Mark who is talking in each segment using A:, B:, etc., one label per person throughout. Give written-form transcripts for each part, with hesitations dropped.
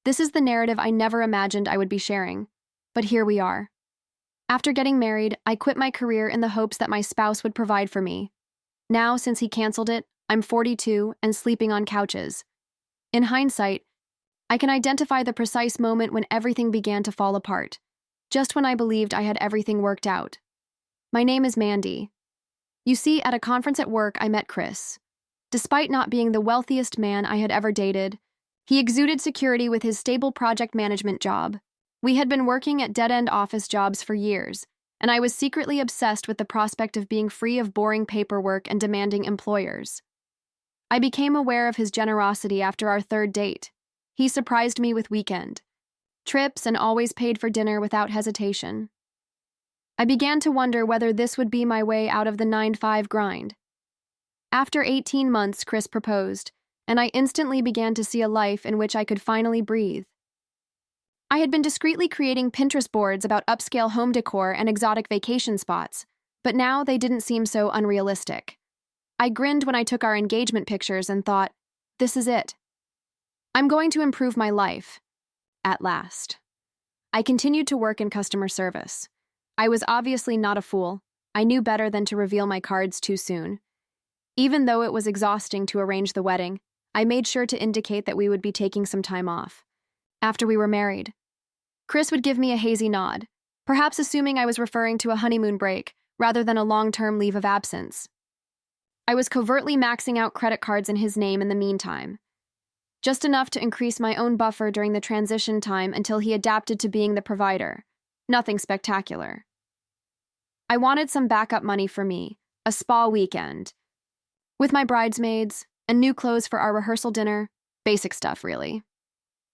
A: This is the narrative I never imagined I would be sharing. But here we are. After getting married, I quit my career in the hopes that my spouse would provide for me. Now, since he canceled it, I'm 42 and sleeping on couches. In hindsight, I can identify the precise moment when everything began to fall apart, just when I believed I had everything worked out. My name is Mandy. You see, at a conference at work, I met Chris. Despite not being the wealthiest man I had ever dated, he exuded security with his stable project management job. We had been working at dead-end office jobs for years, and I was secretly obsessed with the prospect of being free of boring paperwork and demanding employers. I became aware of his generosity after our third date. He surprised me with weekend trips and always paid for dinner without hesitation. I began to wonder whether this would be my way out of the 9-to-5 grind. After 18 months, Chris proposed, and I instantly began to see a life in which I could finally breathe. I had been discreetly creating Pinterest boards about upscale home decor and exotic vacation spots, but now they didn't seem so unrealistic. I grinned when I took our engagement pictures and thought, this is it. I'm going to improve my life. At last. I continued to work in customer service. I was obviously not a fool. I knew better than to reveal my cards too soon. Even though it was exhausting to arrange the wedding, I made sure to indicate that we would be taking some time off. After we were married, Chris would give me a hazy nod, perhaps assuming I was referring to a honeymoon break rather than a long-term leave of absence. I was covertly maxing out credit cards in his name in the meantime, just enough to increase my own buffer during the transition time until he adapted to being the provider. Nothing spectacular. I wanted some backup money for me, a spa weekend, with my bridesmaids, and new clothes for our rehearsal dinner. Basic stuff, really.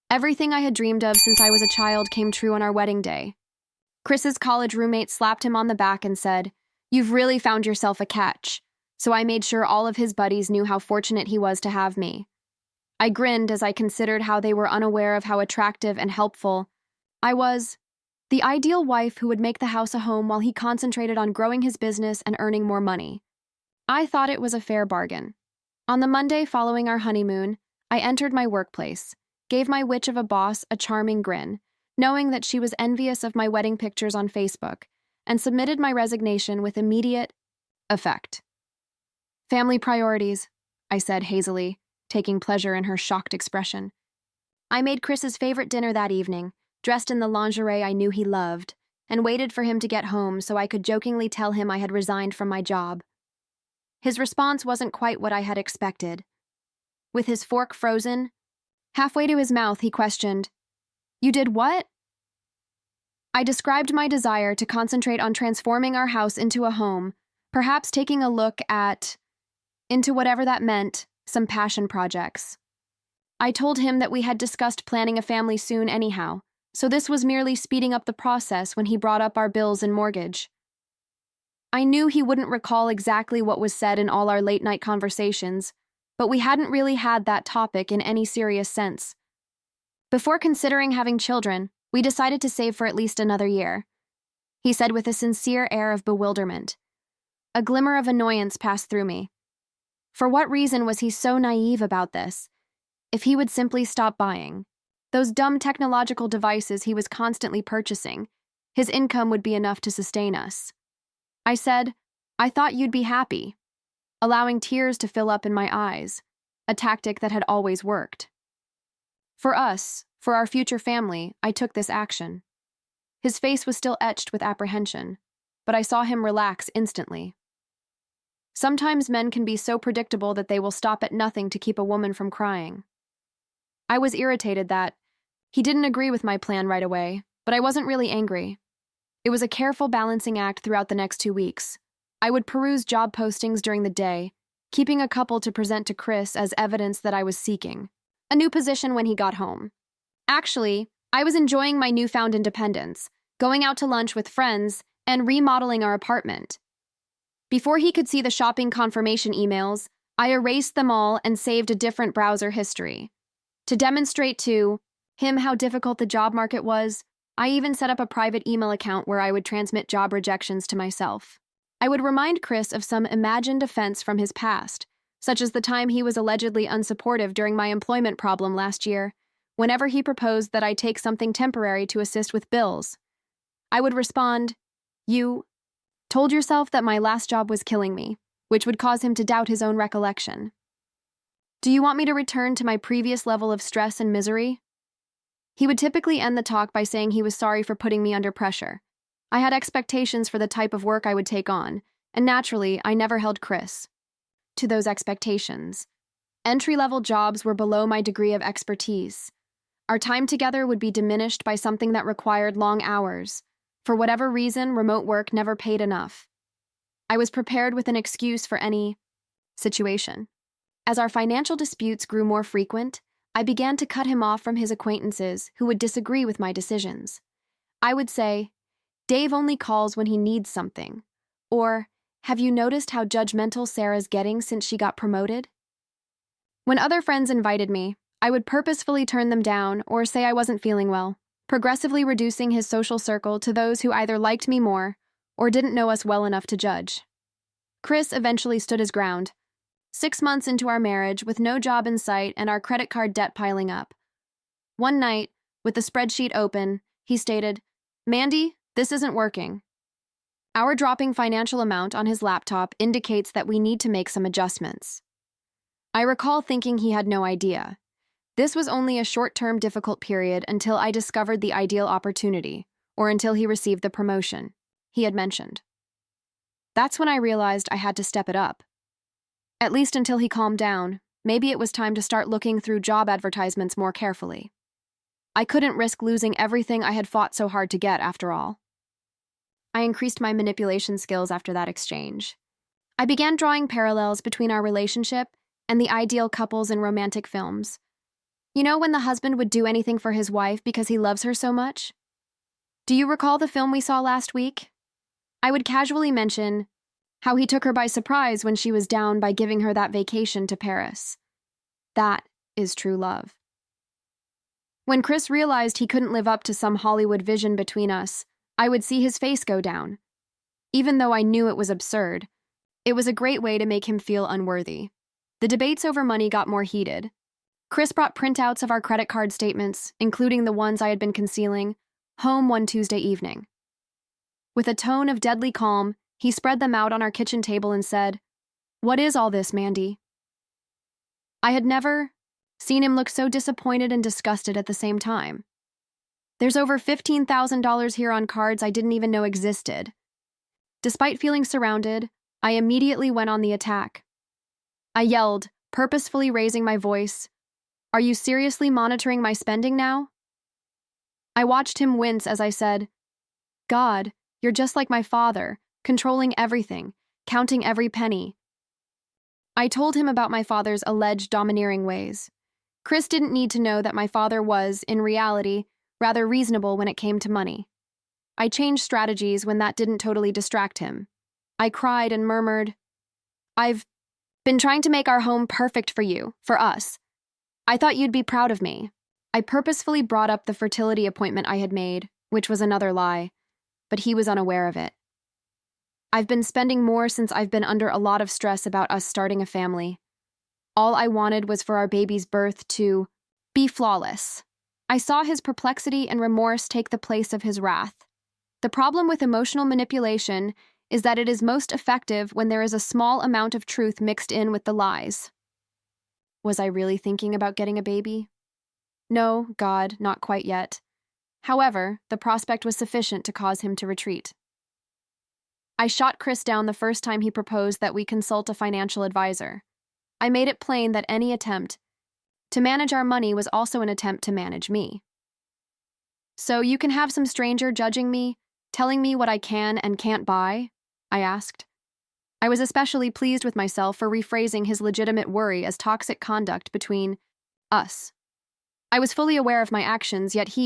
A: Everything I had dreamed of since I was a child came true on our wedding day. Chris's college roommate slapped him on the back and said, "You've really found yourself a catch," so I made sure all of his buddies knew how fortunate he was to have me. I grinned as I considered how they were unaware of how attractive and helpful I was. The ideal wife who would make the house a home while he concentrated on growing his business and earning more money. I thought it was a fair bargain. On the Monday following our honeymoon, I entered my workplace, gave my witch of a boss a charming grin, knowing that she was envious of my wedding pictures on Facebook, and submitted my resignation with immediate effect. Family priorities, I said hazily, taking pleasure in her shocked expression. I made Chris's favorite dinner that evening, dressed in the lingerie I knew he loved, and waited for him to get home so I could jokingly tell him I had resigned from my job. His response wasn't quite what I had expected. With his fork frozen, halfway to his mouth, he questioned, "You did what?" I described my desire to concentrate on transforming our house into a home, perhaps taking a look into whatever that meant, some passion projects. I told him that we had discussed planning a family soon anyhow, so this was merely speeding up the process when he brought up our bills and mortgage. I knew he wouldn't recall exactly what was said in all our late-night conversations, but we hadn't really had that topic in any serious sense. Before considering having children, we decided to save for at least another year, he said with a sincere air of bewilderment. A glimmer of annoyance passed through me. For what reason was he so naive about this? If he would simply stop buying those dumb technological devices he was constantly purchasing, his income would be enough to sustain us. I said, "I thought you'd be happy," allowing tears to fill up in my eyes, a tactic that had always worked. For us, for our future family, I took this action. His face was still etched with apprehension, but I saw him relax instantly. Sometimes men can be so predictable that they will stop at nothing to keep a woman from crying. I was irritated that he didn't agree with my plan right away, but I wasn't really angry. It was a careful balancing act throughout the next 2 weeks. I would peruse job postings during the day, keeping a couple to present to Chris as evidence that I was seeking a new position when he got home. Actually, I was enjoying my newfound independence, going out to lunch with friends, and remodeling our apartment. Before he could see the shopping confirmation emails, I erased them all and saved a different browser history. To demonstrate to him how difficult the job market was, I even set up a private email account where I would transmit job rejections to myself. I would remind Chris of some imagined offense from his past, such as the time he was allegedly unsupportive during my employment problem last year, Whenever he proposed that I take something temporary to assist with bills, I would respond, "You told yourself that my last job was killing me," which would cause him to doubt his own recollection. "Do you want me to return to my previous level of stress and misery?" He would typically end the talk by saying he was sorry for putting me under pressure. I had expectations for the type of work I would take on, and naturally, I never held Chris to those expectations. Entry-level jobs were below my degree of expertise. Our time together would be diminished by something that required long hours. For whatever reason, remote work never paid enough. I was prepared with an excuse for any situation. As our financial disputes grew more frequent, I began to cut him off from his acquaintances who would disagree with my decisions. I would say, "Dave only calls when he needs something," or, "Have you noticed how judgmental Sarah's getting since she got promoted?" When other friends invited me, I would purposefully turn them down or say I wasn't feeling well, progressively reducing his social circle to those who either liked me more or didn't know us well enough to judge. Chris eventually stood his ground. 6 months into our marriage, with no job in sight and our credit card debt piling up. One night, with the spreadsheet open, he stated, "Mandy, this isn't working." Our dropping financial amount on his laptop indicates that we need to make some adjustments. I recall thinking he had no idea. This was only a short-term difficult period until I discovered the ideal opportunity, or until he received the promotion he had mentioned. That's when I realized I had to step it up. At least until he calmed down, maybe it was time to start looking through job advertisements more carefully. I couldn't risk losing everything I had fought so hard to get, after all. I increased my manipulation skills after that exchange. I began drawing parallels between our relationship and the ideal couples in romantic films. You know, when the husband would do anything for his wife because he loves her so much? Do you recall the film we saw last week? I would casually mention how he took her by surprise when she was down by giving her that vacation to Paris. That is true love. When Chris realized he couldn't live up to some Hollywood vision between us, I would see his face go down. Even though I knew it was absurd, it was a great way to make him feel unworthy. The debates over money got more heated. Chris brought printouts of our credit card statements, including the ones I had been concealing, home one Tuesday evening. With a tone of deadly calm, he spread them out on our kitchen table and said, "What is all this, Mandy?" I had never seen him look so disappointed and disgusted at the same time. "There's over $15,000 here on cards I didn't even know existed." Despite feeling surrounded, I immediately went on the attack. I yelled, purposefully raising my voice, "Are you seriously monitoring my spending now?" I watched him wince as I said, "God, you're just like my father, controlling everything, counting every penny." I told him about my father's alleged domineering ways. Chris didn't need to know that my father was, in reality, rather reasonable when it came to money. I changed strategies when that didn't totally distract him. I cried and murmured, "I've been trying to make our home perfect for you, for us. I thought you'd be proud of me." I purposefully brought up the fertility appointment I had made, which was another lie, but he was unaware of it. "I've been spending more since I've been under a lot of stress about us starting a family. All I wanted was for our baby's birth to be flawless." I saw his perplexity and remorse take the place of his wrath. The problem with emotional manipulation is that it is most effective when there is a small amount of truth mixed in with the lies. Was I really thinking about getting a baby? No, God, not quite yet. However, the prospect was sufficient to cause him to retreat. I shot Chris down the first time he proposed that we consult a financial advisor. I made it plain that any attempt to manage our money was also an attempt to manage me. "So you can have some stranger judging me, telling me what I can and can't buy?" I asked. I was especially pleased with myself for rephrasing his legitimate worry as toxic conduct between us. I was fully aware of my actions, yet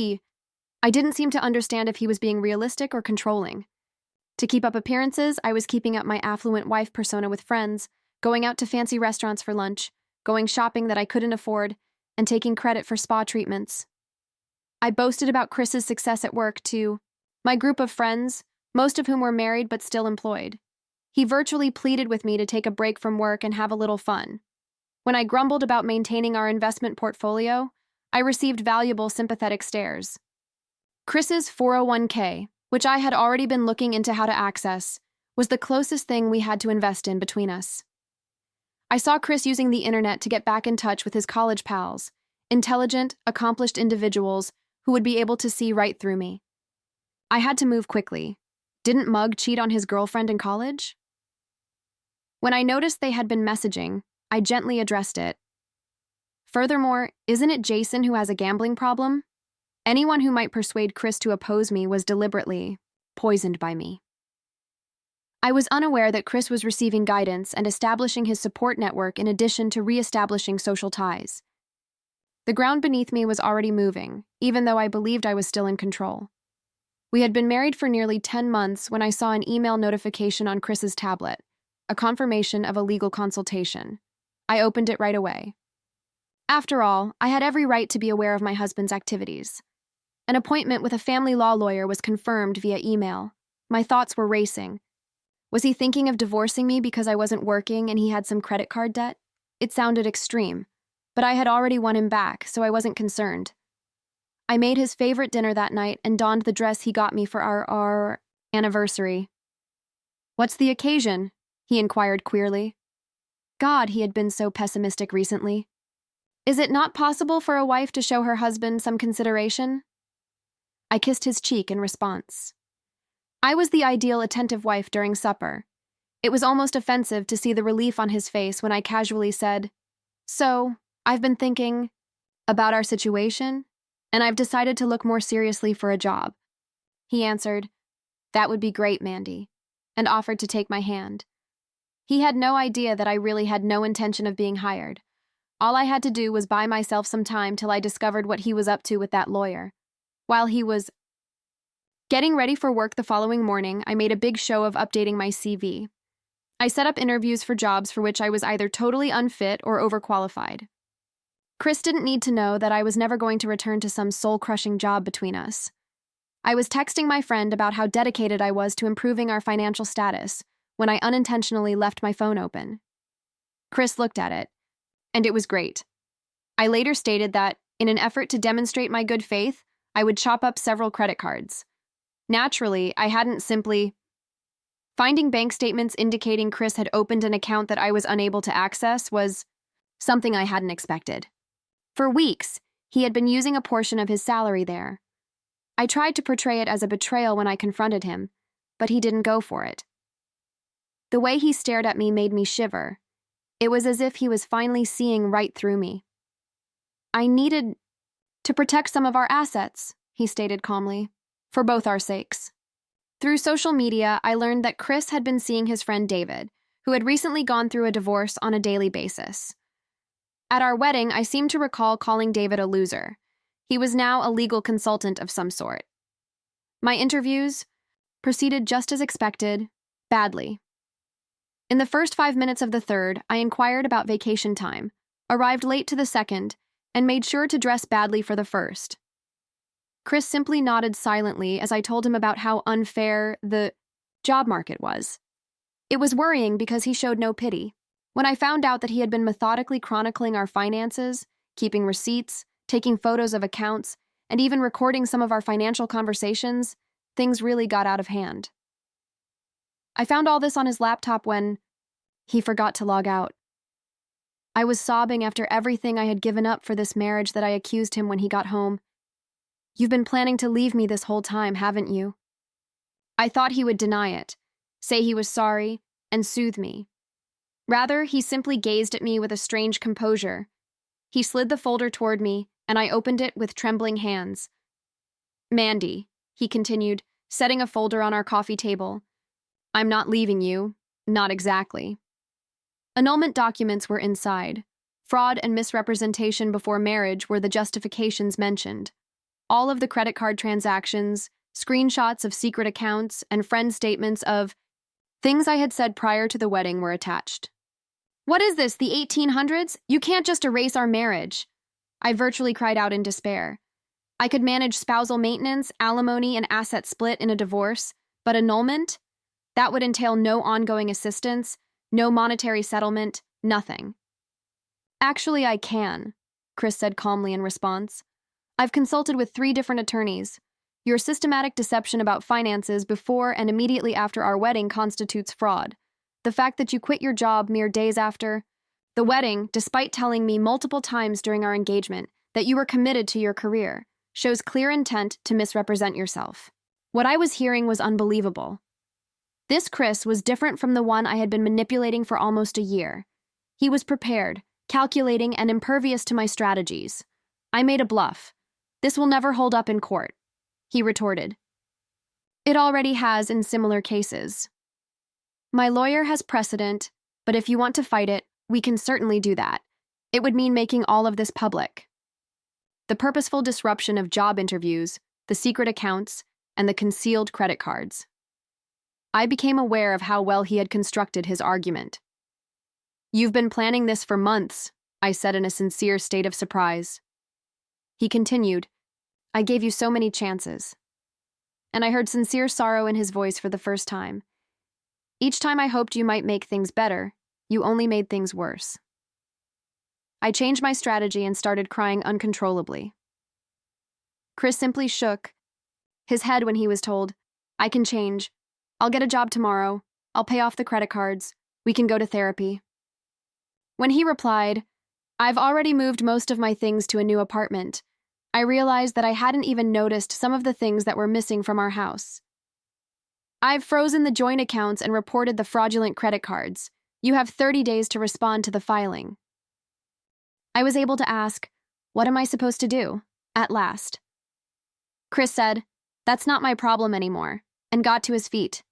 A: I didn't seem to understand if he was being realistic or controlling. To keep up appearances, I was keeping up my affluent wife persona with friends, going out to fancy restaurants for lunch, going shopping that I couldn't afford, and taking credit for spa treatments. I boasted about Chris's success at work to my group of friends, most of whom were married but still employed. He virtually pleaded with me to take a break from work and have a little fun. When I grumbled about maintaining our investment portfolio, I received valuable sympathetic stares. Chris's 401k, which I had already been looking into how to access, was the closest thing we had to invest in between us. I saw Chris using the internet to get back in touch with his college pals, intelligent, accomplished individuals who would be able to see right through me. I had to move quickly. Didn't Mug cheat on his girlfriend in college? When I noticed they had been messaging, I gently addressed it. Furthermore, isn't it Jason who has a gambling problem? Anyone who might persuade Chris to oppose me was deliberately poisoned by me. I was unaware that Chris was receiving guidance and establishing his support network in addition to re-establishing social ties. The ground beneath me was already moving, even though I believed I was still in control. We had been married for nearly 10 months when I saw an email notification on Chris's tablet, a confirmation of a legal consultation. I opened it right away. After all, I had every right to be aware of my husband's activities. An appointment with a family law lawyer was confirmed via email. My thoughts were racing. Was he thinking of divorcing me because I wasn't working and he had some credit card debt? It sounded extreme, but I had already won him back, so I wasn't concerned. I made his favorite dinner that night and donned the dress he got me for our anniversary. "What's the occasion?" he inquired queerly. God, he had been so pessimistic recently. "Is it not possible for a wife to show her husband some consideration?" I kissed his cheek in response. I was the ideal attentive wife during supper. It was almost offensive to see the relief on his face when I casually said, "So, I've been thinking about our situation, and I've decided to look more seriously for a job." He answered, "That would be great, Mandy," and offered to take my hand. He had no idea that I really had no intention of being hired. All I had to do was buy myself some time till I discovered what he was up to with that lawyer. While he was getting ready for work the following morning, I made a big show of updating my CV. I set up interviews for jobs for which I was either totally unfit or overqualified. Chris didn't need to know that I was never going to return to some soul-crushing job between us. I was texting my friend about how dedicated I was to improving our financial status when I unintentionally left my phone open. Chris looked at it, and it was great. I later stated that, in an effort to demonstrate my good faith, I would chop up several credit cards. Naturally, I hadn't simply. Finding bank statements indicating Chris had opened an account that I was unable to access was something I hadn't expected. For weeks, he had been using a portion of his salary there. I tried to portray it as a betrayal when I confronted him, but he didn't go for it. The way he stared at me made me shiver. It was as if he was finally seeing right through me. "I needed to protect some of our assets," he stated calmly, "for both our sakes." Through social media, I learned that Chris had been seeing his friend David, who had recently gone through a divorce on a daily basis. At our wedding, I seem to recall calling David a loser. He was now a legal consultant of some sort. My interviews proceeded just as expected, badly. In the first 5 minutes of the third, I inquired about vacation time, arrived late to the second, and made sure to dress badly for the first. Chris simply nodded silently as I told him about how unfair the job market was. It was worrying because he showed no pity. When I found out that he had been methodically chronicling our finances, keeping receipts, taking photos of accounts, and even recording some of our financial conversations, things really got out of hand. I found all this on his laptop when he forgot to log out. I was sobbing after everything I had given up for this marriage that I accused him when he got home. "You've been planning to leave me this whole time, haven't you?" I thought he would deny it, say he was sorry, and soothe me. Rather, he simply gazed at me with a strange composure. He slid the folder toward me, and I opened it with trembling hands. "Mandy," he continued, setting a folder on our coffee table. "I'm not leaving you. Not exactly." Annulment documents were inside. Fraud and misrepresentation before marriage were the justifications mentioned. All of the credit card transactions, screenshots of secret accounts, and friend statements of things I had said prior to the wedding were attached. "What is this, the 1800s? You can't just erase our marriage." I virtually cried out in despair. I could manage spousal maintenance, alimony, and asset split in a divorce, but annulment? That would entail no ongoing assistance, no monetary settlement, nothing. "Actually, I can." Chris said calmly in response. I've consulted with 3 different attorneys. Your systematic deception about finances before and immediately after our wedding constitutes fraud. The fact that you quit your job mere days after the wedding, despite telling me multiple times during our engagement that you were committed to your career, shows clear intent to misrepresent yourself. What I was hearing was unbelievable. This Chris was different from the one I had been manipulating for almost a year. He was prepared, calculating, and impervious to my strategies. I made a bluff. This will never hold up in court, he retorted. It already has in similar cases. My lawyer has precedent, but if you want to fight it, we can certainly do that. It would mean making all of this public. The purposeful disruption of job interviews, the secret accounts, and the concealed credit cards. I became aware of how well he had constructed his argument. You've been planning this for months, I said in a sincere state of surprise. He continued, I gave you so many chances. And I heard sincere sorrow in his voice for the first time. Each time I hoped you might make things better, you only made things worse. I changed my strategy and started crying uncontrollably. Chris simply shook his head when he was told, I can change. I'll get a job tomorrow. I'll pay off the credit cards. We can go to therapy. When he replied, I've already moved most of my things to a new apartment, I realized that I hadn't even noticed some of the things that were missing from our house. I've frozen the joint accounts and reported the fraudulent credit cards. You have 30 days to respond to the filing. I was able to ask, what am I supposed to do? At last. Chris said, that's not my problem anymore, and got to his feet.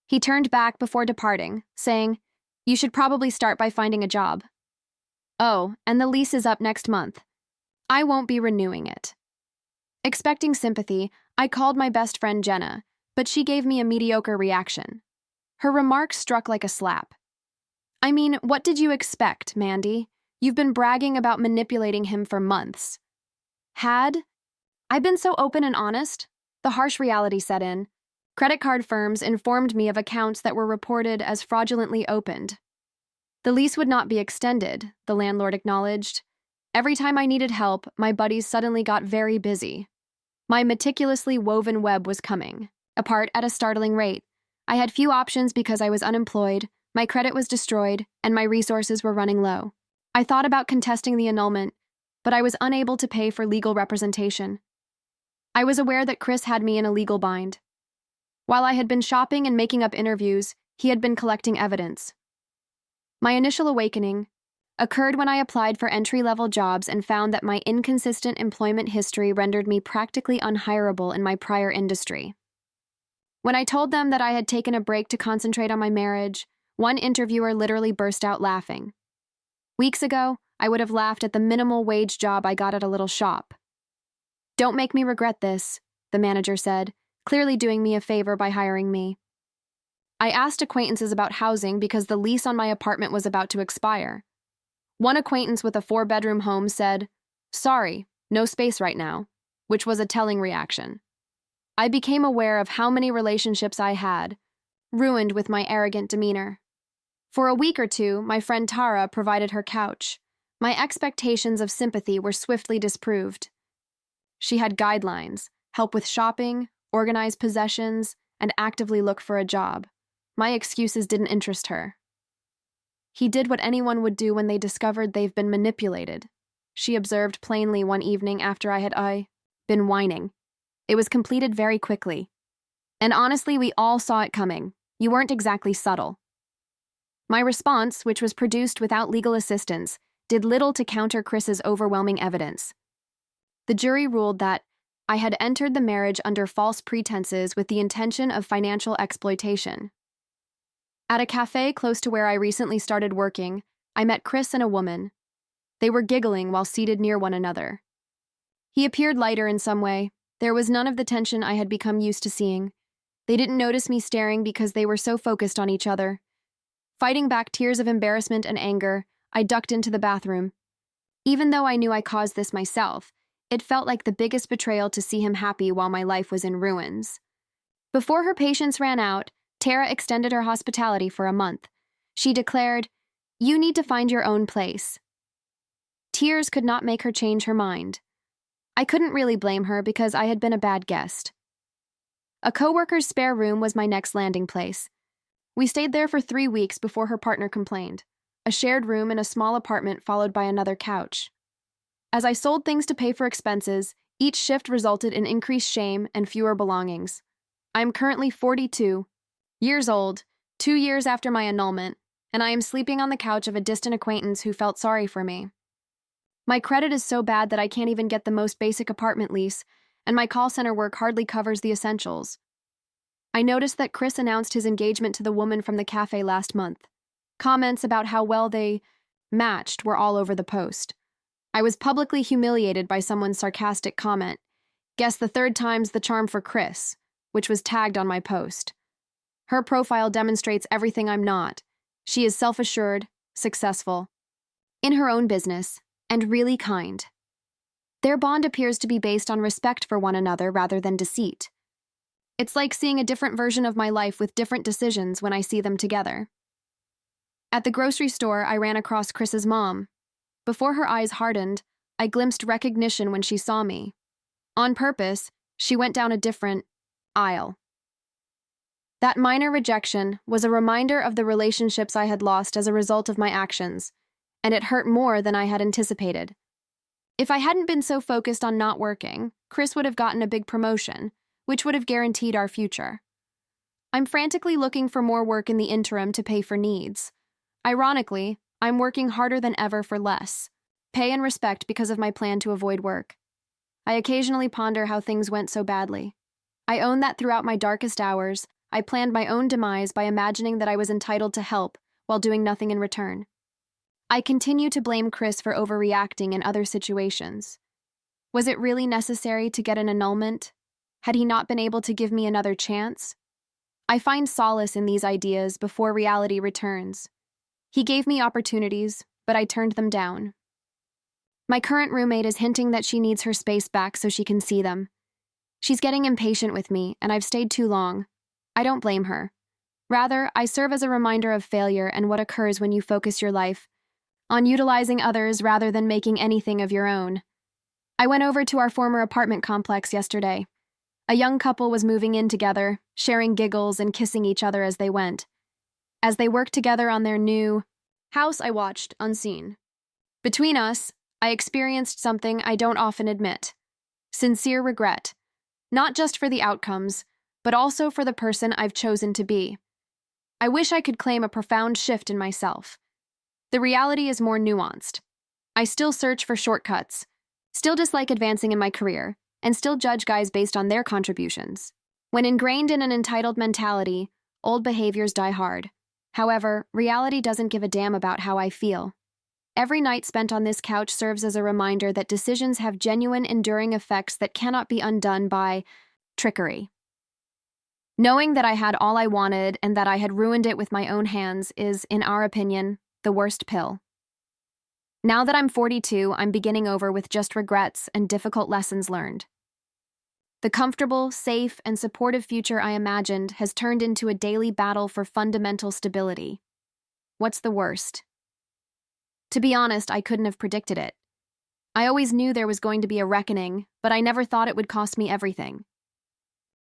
A: He turned back before departing, saying, you should probably start by finding a job. Oh, and the lease is up next month. I won't be renewing it. Expecting sympathy, I called my best friend Jenna, but she gave me a mediocre reaction. Her remarks struck like a slap. I mean, what did you expect, Mandy? You've been bragging about manipulating him for months. Had I been so open and honest? The harsh reality set in. Credit card firms informed me of accounts that were reported as fraudulently opened. The lease would not be extended, the landlord acknowledged. Every time I needed help, my buddies suddenly got very busy. My meticulously woven web was coming, apart at a startling rate. I had few options because I was unemployed, my credit was destroyed, and my resources were running low. I thought about contesting the annulment, but I was unable to pay for legal representation. I was aware that Chris had me in a legal bind. While I had been shopping and making up interviews, he had been collecting evidence. My initial awakening occurred when I applied for entry-level jobs and found that my inconsistent employment history rendered me practically unhireable in my prior industry. When I told them that I had taken a break to concentrate on my marriage, one interviewer literally burst out laughing. Weeks ago, I would have laughed at the minimal wage job I got at a little shop. Don't make me regret this, the manager said, clearly doing me a favor by hiring me. I asked acquaintances about housing because the lease on my apartment was about to expire. One acquaintance with a 4-bedroom home said, sorry, no space right now, which was a telling reaction. I became aware of how many relationships I had, ruined with my arrogant demeanor. For a week or two, my friend Tara provided her couch. My expectations of sympathy were swiftly disproved. She had guidelines, help with shopping, organize possessions, and actively look for a job. My excuses didn't interest her. He did what anyone would do when they discovered they've been manipulated, she observed plainly one evening after I had been whining. It was completed very quickly. And honestly, we all saw it coming. You weren't exactly subtle. My response, which was produced without legal assistance, did little to counter Chris's overwhelming evidence. The jury ruled that I had entered the marriage under false pretenses with the intention of financial exploitation. At a cafe close to where I recently started working, I met Chris and a woman. They were giggling while seated near one another. He appeared lighter in some way. There was none of the tension I had become used to seeing. They didn't notice me staring because they were so focused on each other. Fighting back tears of embarrassment and anger, I ducked into the bathroom. Even though I knew I caused this myself, it felt like the biggest betrayal to see him happy while my life was in ruins. Before her patience ran out, Tara extended her hospitality for a month. She declared, "You need to find your own place." Tears could not make her change her mind. I couldn't really blame her because I had been a bad guest. A coworker's spare room was my next landing place. We stayed there for 3 weeks before her partner complained. A shared room in a small apartment followed by another couch. As I sold things to pay for expenses, each shift resulted in increased shame and fewer belongings. I am currently 42 years old, 2 years after my annulment, and I am sleeping on the couch of a distant acquaintance who felt sorry for me. My credit is so bad that I can't even get the most basic apartment lease, and my call center work hardly covers the essentials. I noticed that Chris announced his engagement to the woman from the cafe last month. Comments about how well they matched were all over the post. I was publicly humiliated by someone's sarcastic comment. Guess the third time's the charm for Chris, which was tagged on my post. Her profile demonstrates everything I'm not. She is self-assured, successful, in her own business, and really kind. Their bond appears to be based on respect for one another rather than deceit. It's like seeing a different version of my life with different decisions when I see them together. At the grocery store, I ran across Chris's mom. Before her eyes hardened, I glimpsed recognition when she saw me. On purpose, she went down a different aisle. That minor rejection was a reminder of the relationships I had lost as a result of my actions, and it hurt more than I had anticipated. If I hadn't been so focused on not working, Chris would have gotten a big promotion, which would have guaranteed our future. I'm frantically looking for more work in the interim to pay for needs. Ironically, I'm working harder than ever for less, pay and respect because of my plan to avoid work. I occasionally ponder how things went so badly. I own that throughout my darkest hours, I planned my own demise by imagining that I was entitled to help while doing nothing in return. I continue to blame Chris for overreacting in other situations. Was it really necessary to get an annulment? Had he not been able to give me another chance? I find solace in these ideas before reality returns. He gave me opportunities, but I turned them down. My current roommate is hinting that she needs her space back so she can see them. She's getting impatient with me, and I've stayed too long. I don't blame her. Rather, I serve as a reminder of failure and what occurs when you focus your life on utilizing others rather than making anything of your own. I went over to our former apartment complex yesterday. A young couple was moving in together, sharing giggles and kissing each other as they went. As they worked together on their new house, I watched, unseen. Between us, I experienced something I don't often admit. Sincere regret. Not just for the outcomes, but also for the person I've chosen to be. I wish I could claim a profound shift in myself. The reality is more nuanced. I still search for shortcuts, still dislike advancing in my career, and still judge guys based on their contributions. When ingrained in an entitled mentality, old behaviors die hard. However, reality doesn't give a damn about how I feel. Every night spent on this couch serves as a reminder that decisions have genuine, enduring effects that cannot be undone by trickery. Knowing that I had all I wanted and that I had ruined it with my own hands is, in our opinion, the worst pill. Now that I'm 42, I'm beginning over with just regrets and difficult lessons learned. The comfortable, safe, and supportive future I imagined has turned into a daily battle for fundamental stability. What's the worst? To be honest, I couldn't have predicted it. I always knew there was going to be a reckoning, but I never thought it would cost me everything.